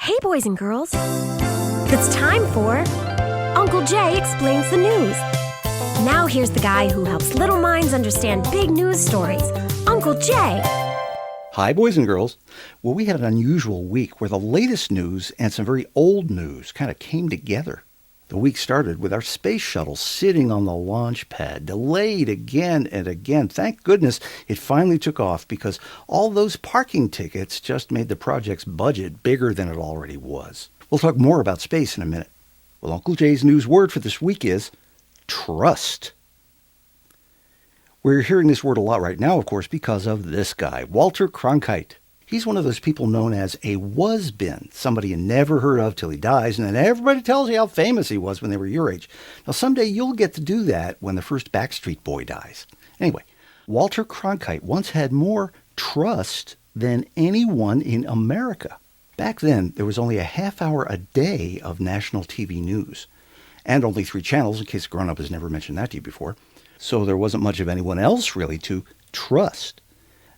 Hey, boys and girls. It's time for Uncle Jay Explains the News. Now here's the guy who helps little minds understand big news stories, Uncle Jay. Hi, boys and girls. Well, we had an unusual week where the latest news and some very old news kind of came together. The week started with our space shuttle sitting on the launch pad, delayed again and again. Thank goodness it finally took off because all those parking tickets just made the project's budget bigger than it already was. We'll talk more about space in a minute. Well, Uncle Jay's news word for this week is trust. We're hearing this word a lot right now, of course, because of this guy, Walter Cronkite. He's one of those people known as a was-been, somebody you never heard of till he dies, and then everybody tells you how famous he was when they were your age. Now, someday you'll get to do that when the first Backstreet Boy dies. Anyway, Walter Cronkite once had more trust than anyone in America. Back then, there was only a half hour a day of national TV news, and only 3 channels, in case a grown-up has never mentioned that to you before. So there wasn't much of anyone else, really, to trust.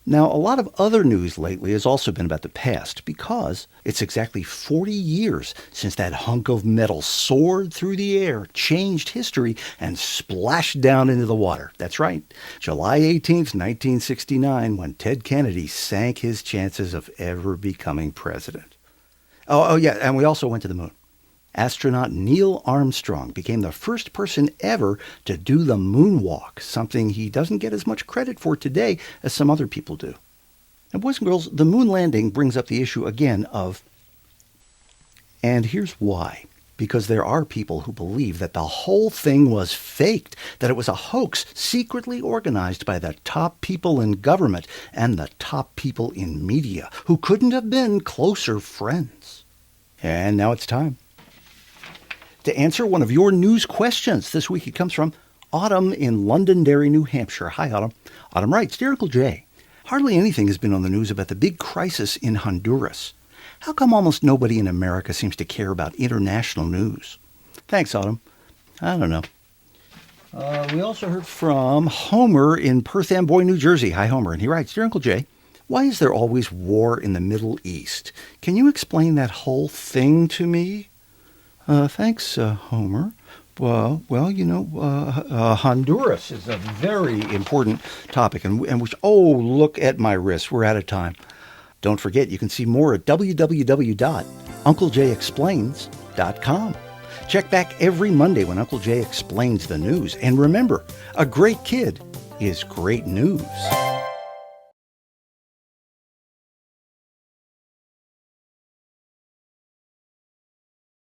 Now, a lot of other news lately has also been about the past because it's exactly 40 years since that hunk of metal soared through the air, changed history, and splashed down into the water. That's right, July 18th, 1969, when Ted Kennedy sank his chances of ever becoming president. Oh yeah, and we also went to the moon. Astronaut Neil Armstrong became the first person ever to do the moonwalk, something he doesn't get as much credit for today as some other people do. And boys and girls, the moon landing brings up the issue again of, and here's why. Because there are people who believe that the whole thing was faked, that it was a hoax secretly organized by the top people in government and the top people in media, who couldn't have been closer friends. And now it's time to answer one of your news questions. This week it comes from Autumn in Londonderry, New Hampshire. Hi, Autumn. Autumn writes, Dear Uncle Jay, hardly anything has been on the news about the big crisis in Honduras. How come almost nobody in America seems to care about international news? Thanks, Autumn. I don't know. We also heard from Homer in Perth Amboy, New Jersey. Hi, Homer. And he writes, Dear Uncle Jay, why is there always war in the Middle East? Can you explain that whole thing to me? Thanks, Homer. Well, Honduras is a very important topic, and look at my wrist. We're out of time. Don't forget, you can see more at www.UncleJayExplains.com. Check back every Monday when Uncle Jay explains the news. And remember, a great kid is great news.